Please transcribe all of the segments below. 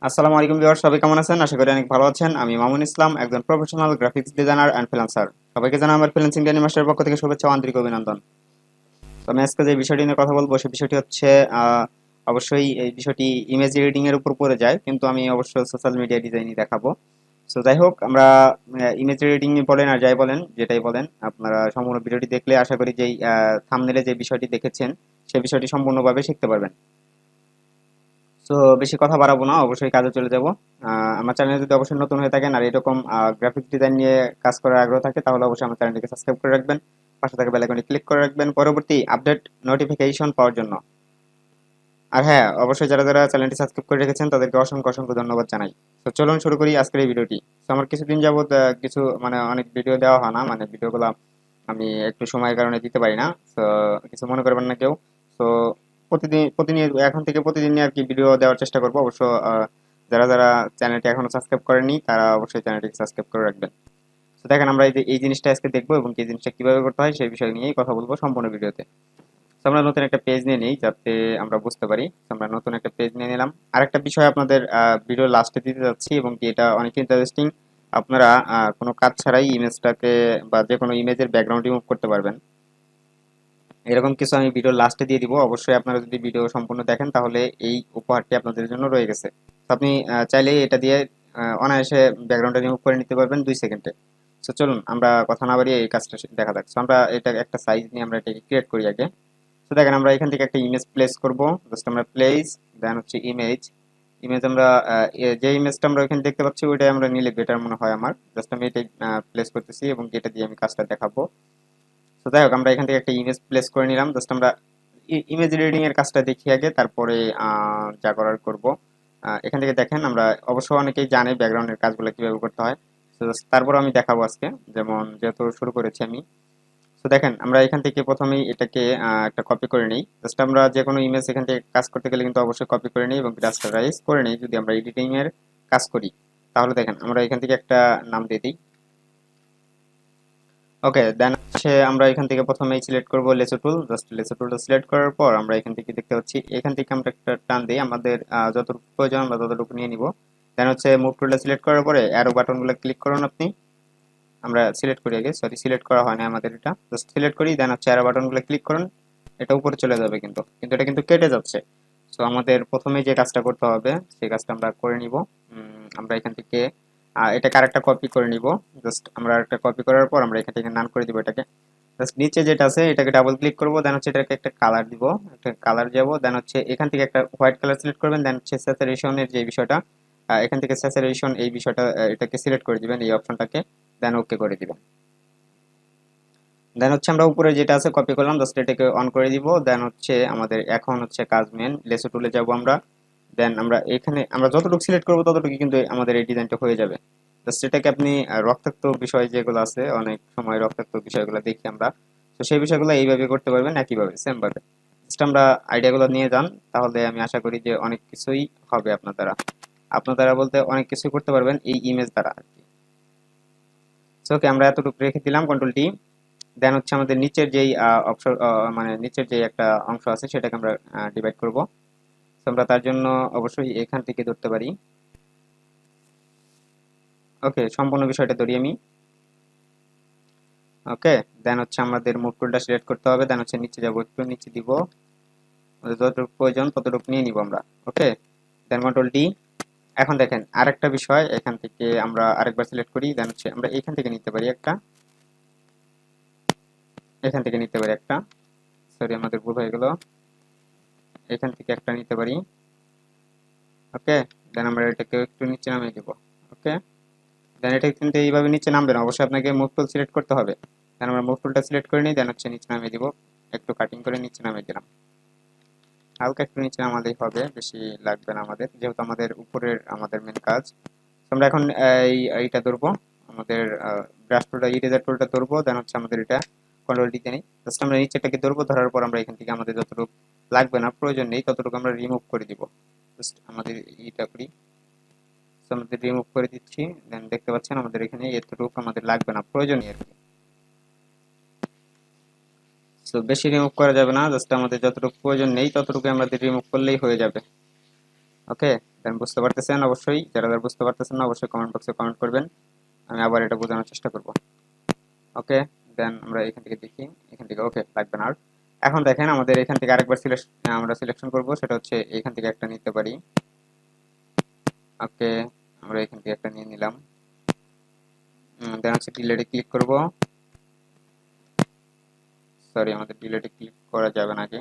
আসসালামু আলাইকুম ভিউয়ার্স, সবাই কেমন আছেন? আশা করি অনেক ভালো আছেন। আমি মামুন ইসলাম, একজন professional graphics designer and freelancer. সবাইকে জানাই আমার ফ্রিল্যান্সিং ডেইলি মাস্টারের পক্ষ থেকে শুভেচ্ছা ও আন্তরিক অভিনন্দন। তো আমি আজকে যে বিষয়টি নিয়ে কথা বলবো সেই বিষয়টি হচ্ছে অবশ্যই এই বিষয়টি ইমেজ এডিটিং এর উপর পড়ে যায়, কিন্তু আমি অবশ্য সোশ্যাল মিডিয়া ডিজাইনই দেখাবো। সো যাই হোক, আমরা ইমেজ এডিটিং বলেন আর যাই বলেন, যেটাই বলেন, আপনারা সম্পূর্ণ ভিডিওটি দেখলে আশা করি যেই থাম্বনেলে যে বিষয়টি দেখেছেন সেই বিষয়টি সম্পূর্ণভাবে শিখতে পারবেন। তো বেশি কথা বাড়াবো না, অবশ্যই কাজে চলে যাব। আমার চ্যানেলে যদি অবশ্যই নতুন হয়ে থাকেন আর এরকম গ্রাফিক্স ডিজাইন নিয়ে কাজ করার আগ্রহ থাকে, তাহলে অবশ্যই আমার চ্যানেলটিকে সাবস্ক্রাইব করে রাখবেন, পাশে থাকা বেল আইকনে ক্লিক করে রাখবেন পরবর্তী আপডেট নোটিফিকেশন পাওয়ার জন্য। আর হ্যাঁ, অবশ্যই যারা যারা চ্যানেলটি সাবস্ক্রাইব করে রেখেছেন তাদেরকে অসংখ্য অসংখ্য ধন্যবাদ জানাই। তো চলুন শুরু করি আজকের এই ভিডিওটি। তো আমার কিছুদিন যাবত কিছু মানে অনেক ভিডিও দেওয়া হয় না, মানে ভিডিওগুলো আমি একটু সময়ের কারণে দিতে পারি না। তো কিছু মনে করবেন না কেউ। তো প্রতিদিন প্রতিনিয়ত এখন থেকে প্রতিদিনই আর কি ভিডিও দেওয়ার চেষ্টা করবো। অবশ্য যারা যারা চ্যানেলটি এখনো সাবস্ক্রাইব করেননি তারা অবশ্যই চ্যানেলটিকে সাবস্ক্রাইব করে রাখবেন। তো দেখেন, আমরা এই জিনিসটা আজকে দেখবো এবং এই জিনিসটা কিভাবে করতে হয় সেই বিষয় নিয়েই কথা বলবো সম্পূর্ণ ভিডিওতে। তো আমরা নতুন একটা পেজ নিয়ে নিই যাতে আমরা বুঝতে পারি। তো আমরা নতুন একটা পেজ নিয়ে নিলাম। আরেকটা বিষয় আপনাদের ভিডিও লাস্টে দিতে যাচ্ছি এবং কি এটা অনেক ইন্টারেস্টিং। আপনারা কোনো কাজ ছাড়াই ইমেজটাকে বা যে কোনো ইমেজের ব্যাকগ্রাউন্ড রিমুভ করতে পারবেন। এরকম কিছু আমি ভিডিও লাস্টে দিয়ে দিব। অবশ্যই আপনারা যদি ভিডিও সম্পূর্ণ দেখেন তাহলে এই উপহারটি আপনাদের জন্য রয়ে গেছে। তো আপনি চাইলে এটা দিয়ে অনায়াসে ব্যাকগ্রাউন্ডটা রিমুভ করে নিতে পারবেন 2 সেকেন্ডে। তো চলুন আমরা কথা না বাড়িয়ে এই কাজটা দেখা যাক। তো আমরা এটা একটা সাইজ নিয়ে আমরা এটাকে ক্রিয়েট করি আগে। তো দেখেন, আমরা এখান থেকে একটা ইমেজ প্লেস করব। জাস্ট আমরা প্লেস, দেন হচ্ছে ইমেজ। ইমেজ আমরা যে ইমেজটা আমরা এখানে দেখতে পাচ্ছি ওইটাই আমরা নিলে বেটার মনে হয় আমার। জাস্ট আমি এটাই প্লেস করতেছি এবং এটা দিয়ে আমি কাজটা দেখাবো। তো যাই হোক, আমরা এখান থেকে একটা ইমেজ প্লেস করে নিলাম। জাস্ট আমরা ইমেজ এডিটিং এর কাজটা দেখি আগে, তারপরে যা করার করব। এখান থেকে দেখেন, আমরা অবশ্য অনেকেই জানে ব্যাকগ্রাউন্ডের কাজগুলো কিভাবে করতে হয়। তো তারপর আমি দেখাবো আজকে, যেমন যেহেতু শুরু করেছি আমি। তো দেখেন, আমরা এখান থেকে প্রথমেই এটাকে একটা কপি করে নিই। জাস্ট আমরা যে কোনো ইমেজ এখান থেকে কাজ করতে গেলে কিন্তু অবশ্যই কপি করে নিই এবং রাস্টারাইজ করে নিই যদি আমরা এডিটিং এর কাজ করি। তাহলে দেখেন, আমরা এখান থেকে একটা নাম দিয়ে দিই। ওকে, দেন হচ্ছে আমরা এখান থেকে প্রথমেই সিলেক্ট করব লেসো টুল। জাস্ট লেসো টুলটা সিলেক্ট করার পর আমরা এখান থেকে দেখতে পাচ্ছি, এখান থেকে আমরা একটা টান দিই, আমাদের যতটুকু প্রয়োজন আমরা ততটুকু নিয়ে নিব। দেন হচ্ছে মুভ টুলটা সিলেক্ট করার পরে অ্যারো বাটনগুলো ক্লিক করুন আপনি। আমরা সিলেক্ট করি আগে, সরি সিলেক্ট করা হয় না আমাদের, এটা জাস্ট সিলেক্ট করি। দেন হচ্ছে অ্যারো বাটনগুলো ক্লিক করুন। এটা উপরে চলে যাবে, কিন্তু কিন্তু এটা কিন্তু কেটে যাচ্ছে। সো আমাদের প্রথমে যে কাজটা করতে হবে সেই কাজটা আমরা করে নিব। আমরা এখান থেকে এটাকে আরেকটা কপি করে নিব। জাস্ট আমরা একটা কপি করার পর আমরা এখান থেকে নান করে দিব এটাকে। জাস্ট নিচে যেটা আছে এটাকে ডাবল ক্লিক করব। দেন হচ্ছে এটাকে একটা কালার দিব, একটা কালার যাব। দেন হচ্ছে এখান থেকে একটা হোয়াইট কালার সিলেক্ট করবেন। দেন হচ্ছে স্যাচুরেশনের যে বিষয়টা, এখান থেকে স্যাচুরেশন এই বিষয়টা, এটাকে সিলেক্ট করে দিবেন, এই অপশনটাকে। দেন ওকে করে দিবেন। দেন হচ্ছে আমরা উপরে যেটা আছে কপি করলাম, জাস্ট এটাকে অন করে দিব। দেন হচ্ছে আমাদের এখন হচ্ছে কাজ মেন, লেসো টুলে যাব আমরা। দেন আমরা এখানে আমরা যতটুকু সিলেক্ট করবো ততটুকু কিন্তু আমাদের এই ডিজাইনটা হয়ে যাবে। জাস্ট এটাকে আপনি রক্তাক্ত বিষয় যেগুলো আছে, অনেক সময় রক্তাক্ত বিষয়গুলো দেখি আমরা। তো সেই বিষয়গুলো এইভাবে করতে পারবেন, একইভাবে সেম ভাবে। জাস্ট আমরা আইডিয়াগুলো নিয়ে যান, তাহলে আমি আশা করি যে অনেক কিছুই হবে আপনার দ্বারা। আপনার দ্বারা বলতে অনেক কিছুই করতে পারবেন এই ইমেজ দ্বারা আর কি। ওকে, আমরা এতটুকু রেখে দিলাম, কন্ট্রোল টি। দেন হচ্ছে আমাদের নিচের যেই অপশন, মানে নিচের যে একটা অংশ আছে সেটাকে আমরা ডিভাইড করব। তো আমরা তার জন্য অবশ্যই এখান থেকে ধরতে পারি। ওকে, সম্পূর্ণ বিষয়টা ধরি আমি। ওকে, দেন হচ্ছে আমাদের মুভ টুলটা সিলেক্ট করতে হবে। দেন হচ্ছে নিচে যাবো, একটু নিচে দিব, আমাদের যতটুকু প্রয়োজন ততটুকু নিয়ে নিব আমরা। ওকে, দেন কন্ট্রোল ডি। এখন দেখেন আরেকটা বিষয়, এখান থেকে আমরা আরেকবার সিলেক্ট করি। দেন হচ্ছে আমরা এখান থেকে নিতে পারি একটা, এখান থেকে নিতে পারি একটা, সরি আমাদের ভুল হয়ে গেল, এখান থেকে একটা নিতে পারি। ওকে, দেন আমরা এটাকে একটু নিচে নামিয়ে দেবো। ওকে, দেন এটা কিন্তু এইভাবে নিচে নামবে না, অবশ্যই আপনাকে মুভ টুল সিলেক্ট করতে হবে। দেন আমরা মুভ টুলটা সিলেক্ট করে নিই। দেন হচ্ছে নিচে নামিয়ে দিব, একটু কাটিং করে নিচে নামিয়ে দিলাম। হালকা একটু নিচে নামালেই হবে, বেশি লাগবে না আমাদের, যেহেতু আমাদের উপরের আমাদের মেন কাজ। তো আমরা এখন এইটা ধরবো, আমাদের ব্রাশ টুলটা, ইরেজার টুলটা ধরবো। দেন হচ্ছে আমাদের এটা কন্ট্রোল ডিতে নেই। জাস্ট আমরা নিচেটাকে ধরবো, ধরার পর আমরা এখান থেকে আমাদের যতটুকু লাগবে না, প্রয়োজন নেই, ততটুকু আমরা রিমুভ করে দিব। জাস্ট আমাদের এইটা করি। তো আমাদের রিমুভ করে দিচ্ছি। দেন দেখতে পাচ্ছেন আমাদের এখানে এতটুকু আমাদের লাগবে না, প্রয়োজন নেই আর কি। তো বেশি রিমুভ করা যাবে না, জাস্ট আমাদের যতটুকু প্রয়োজন নেই ততটুকু আমাদের রিমুভ করলেই হয়ে যাবে। ওকে, দেন বুঝতে পারতেছেন অবশ্যই, যারা যারা বুঝতে পারতেছেন না অবশ্যই কমেন্ট বক্সে কমেন্ট করবেন, আমি আবার এটা বোঝানোর চেষ্টা করব। ওকে, দেন আমরা এখান থেকে দেখি, এখান থেকে ওকে লাগবে না আর। এখন দেখেন আমাদের এখান থেকে আরেকবার আমরা সিলেকশন করব, সেটা হচ্ছে এখান থেকে একটা নিতে পারি। ওকে, আমরা এখান থেকে একটা নিয়ে নিলাম। দেন হচ্ছে ডিলেটে ক্লিক করব। সরি, আমাদের ডিলেটে ক্লিক করা যাবে না, আগে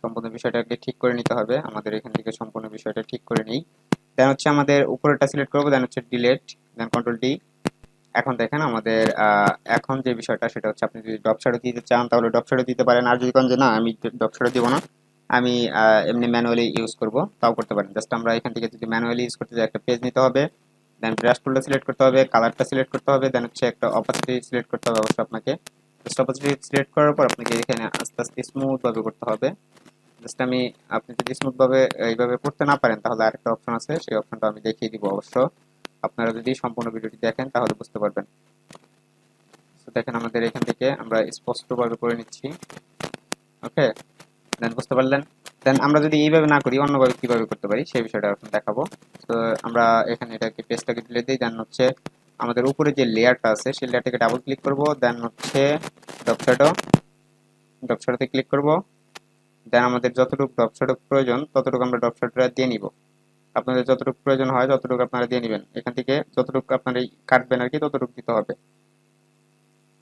সম্পূর্ণ বিষয়টাকে ঠিক করে নিতে হবে। আমাদের এখান থেকে সম্পূর্ণ বিষয়টা ঠিক করে নিই। দেন হচ্ছে আমাদের উপরেরটা সিলেক্ট করব, দেন হচ্ছে ডিলেট, দেন কন্ট্রোল ডি। এখন দেখেন আমাদের এখন যে বিষয়টা সেটা হচ্ছে আপনি যদি ড্রপ শ্যাডো দিতে চান তাহলে ড্রপ শ্যাডো দিতে পারেন, আর যদি কোন যে না আমি ড্রপ শ্যাডো দিব না, আমি এমনি ম্যানুয়ালি ইউজ করব, তাও করতে পারেন। জাস্ট আমরা এখান থেকে যদি ম্যানুয়ালি ইউজ করতে যাই একটা পেজ নিতে হবে, দেন ব্রাশ টুলটা সিলেক্ট করতে হবে, কালারটা সিলেক্ট করতে হবে, দেন হচ্ছে একটা অপাসিটি সিলেক্ট করতে হবে অবশ্যই আপনাকে। জাস্ট অপাসিটি সিলেক্ট করার পর আপনাকে এখানে আস্তে আস্তে স্মুথ ভাবে করতে হবে। জাস্ট আপনি যদি স্মুথ ভাবে এইভাবে করতে না পারেন তাহলে আরেকটা অপশন আছে, সেই অপশনটা আমি দেখিয়ে দিব অবশ্য। আপনারা যদি সম্পূর্ণ ভিডিওটি দেখেন তাহলে বুঝতে পারবেন। তো দেখেন আমাদের এখান থেকে আমরা স্পষ্টভাবে করে নিচ্ছি। ওকে, দেন বুঝতে পারলেন। দেন আমরা যদি এইভাবে না করি অন্যভাবে কিভাবে করতে পারি সেই বিষয়টা এখন দেখাবো। তো আমরা এখানে এটাকে পেজটাকে ডিলিট দিই, দেন হচ্ছে আমাদের উপরে যে লেয়ারটা আছে সেই লেয়ারটাকে ডাবল ক্লিক করব, দেন হচ্ছে ড্রপ শ্যাডো, ড্রপ শ্যাডোতে ক্লিক করব। দেন আমাদের যতটুকু ড্রপ শ্যাডো প্রয়োজন ততটুকু আমরা ড্রপ শ্যাডোটা দিয়ে নিব। আপনাদের যতটুকু প্রয়োজন হয় ততটুকু আপনারা দিয়ে নেবেন, এখান থেকে যতটুকু আপনারা কাটবেন আর কি ততটুকু দিতে হবে।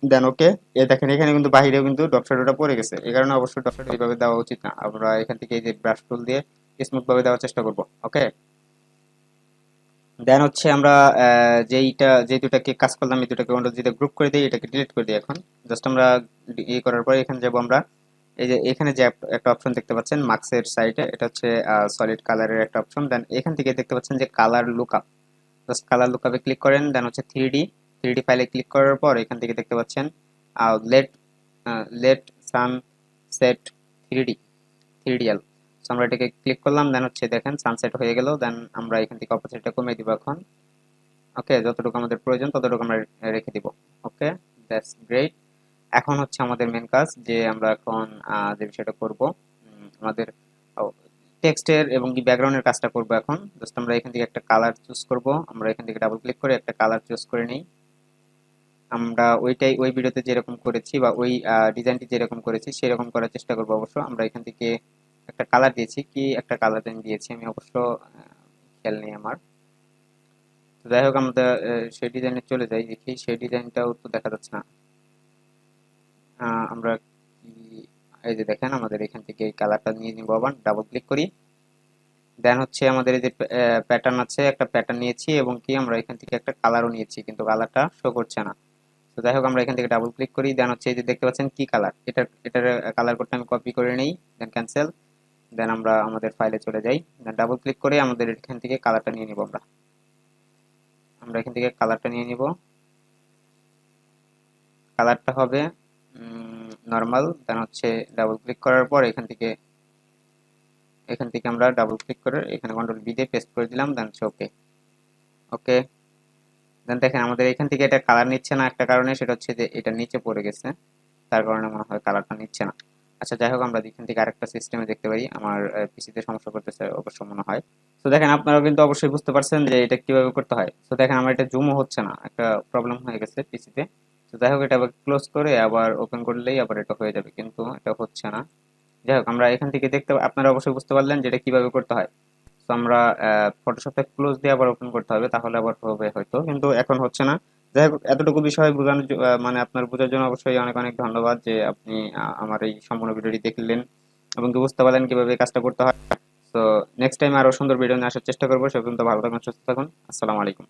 দেন ওকে, দেখেন এখানে কিন্তু বাহিরেও কিন্তু ড্রপ শ্যাডোটা পড়ে গেছে, এই কারণে অবশ্যই ড্রপ শ্যাডো এইভাবে দেওয়া উচিত না। আমরা এখান থেকে এই যে ব্রাশ টুল দিয়ে স্মুথ ভাবে দেওয়ার চেষ্টা করব। ওকে, দেন হচ্ছে আমরা যে দুটাকে কাজ করলাম এই দুটাকে আমরা যদি গ্রুপ করে দিই, এটাকে ডিলিট করে দিই। এখন জাস্ট আমরা করার পরে এখানে যাব আমরা, এই যে এখানে যে একটা অপশন দেখতে পাচ্ছেন মার্কসের সাইডে, এটা হচ্ছে সলিড কালারের একটা অপশন। দেন এখান থেকে দেখতে পাচ্ছেন যে কালার লুকআপ, জাস্ট কালার লুকআপে ক্লিক করেন। দেন হচ্ছে 3D ফাইলে ক্লিক করার পর এখান থেকে দেখতে পাচ্ছেন late late sunset 3D 3DL। So আমরা এটাকে ক্লিক করলাম, দেন হচ্ছে দেখেন সানসেট হয়ে গেল। দেন আমরা এখান থেকে অপোজিটটা কমিয়ে দিব এখন। ওকে, যতটুকু আমাদের প্রয়োজন ততটুকু আমরা রেখে দিব। ওকে, দ্যাটস গ্রেট। এখন হচ্ছে আমাদের মেন কাজ, যে আমরা এখন যে বিষয়টা করব, আমাদের টেক্সটের এবং কি ব্যাকগ্রাউন্ডের কাজটা করব। এখন জাস্ট আমরা এখান থেকে একটা কালার চুজ করব, আমরা এখান থেকে ডাবল ক্লিক করে একটা কালার চুজ করে নিই। আমরা ওই ভিডিওতে যেরকম করেছি বা ওই ডিজাইনটি যেরকম করেছি সেরকম করার চেষ্টা করব অবশ্য। আমরা এখান থেকে একটা কালার দিয়েছি, কি একটা কালার দিয়েছি আমি অবশ্য খেয়াল নেই আমার। তো যাই হোক আমরা সেই ডিজাইনে চলে যাই, দেখি সেই ডিজাইনটাও তো দেখা যাচ্ছে না। আমরা কি, এই যে দেখেন আমাদের এখান থেকে এই কালারটা নিয়ে নিব, আবার ডাবল ক্লিক করি। দেন হচ্ছে আমাদের এই যে প্যাটার্ন আছে, একটা প্যাটার্ন নিয়েছি এবং কি আমরা এখান থেকে একটা কালারও নিয়েছি, কিন্তু কালারটা শো করছে না। তো যাই হোক আমরা এখান থেকে ডাবল ক্লিক করি। দেন হচ্ছে এই যে দেখতে পাচ্ছেন কি কালার, এটার কালার কোডটা আমি কপি করে নেই, দেন ক্যান্সেল। দেন আমরা আমাদের ফাইলে চলে যাই, দেন ডাবল ক্লিক করে আমাদের এখান থেকে কালারটা নিয়ে নিব। আমরা আমরা এখান থেকে কালারটা নিয়ে নিব, কালারটা হবে নরমাল। দেন হচ্ছে ডাবল ক্লিক করার পর এখান থেকে আমরা ডাবল ক্লিক করে এখানে কন্ট্রোল বি দিয়ে পেস্ট করে দিলাম। দেন হচ্ছে ওকে। ওকে, দেন দেখেন আমাদের এখান থেকে এটা কালার নিচ্ছে না একটা কারণে, সেটা হচ্ছে যে এটা নিচে পড়ে গেছে, তার কারণে মনে হয় কালারটা নিচ্ছে না। আচ্ছা যাই হোক আমরা এখান থেকে আরেকটা সিস্টেমে দেখতে পারি, আমার পিসিতে সমস্যা করতেছে অবশ্য মনে হয়। তো দেখেন আপনারাও কিন্তু অবশ্যই বুঝতে পারছেন যে এটা কিভাবে করতে হয়। তো দেখেন আমার এটা জুমও হচ্ছে না, একটা প্রবলেম হয়ে গেছে পিসিতে। তো যাই হোক এটা আবার ক্লোজ করে আবার ওপেন করলেই আবার এটা হয়ে যাবে, কিন্তু এটা হচ্ছে না। যাই হোক আমরা এখান থেকে আপনারা অবশ্যই বুঝতে পারলেন যে এটা কিভাবে করতে হয়। তো আমরা ফটোশপটা ক্লোজ দিয়ে আবার ওপেন করতে হবে, তাহলে আবার হবে হয়তো, কিন্তু এখন হচ্ছে না। যাই হোক এতটুকু বিষয় বোঝানোর মানে আপনার বোঝার জন্য অবশ্যই অনেক অনেক ধন্যবাদ, যে আপনি আমার এই সম্পূর্ণ ভিডিওটি দেখলেন এবং কি বুঝতে পারলেন কিভাবে এই কাজটা করতে হয়। তো নেক্সট টাইম আরো সুন্দর ভিডিও নিয়ে আসার চেষ্টা করবো। সে পর্যন্ত ভালো থাকুন, সুস্থ থাকুন। আসসালামু আলাইকুম।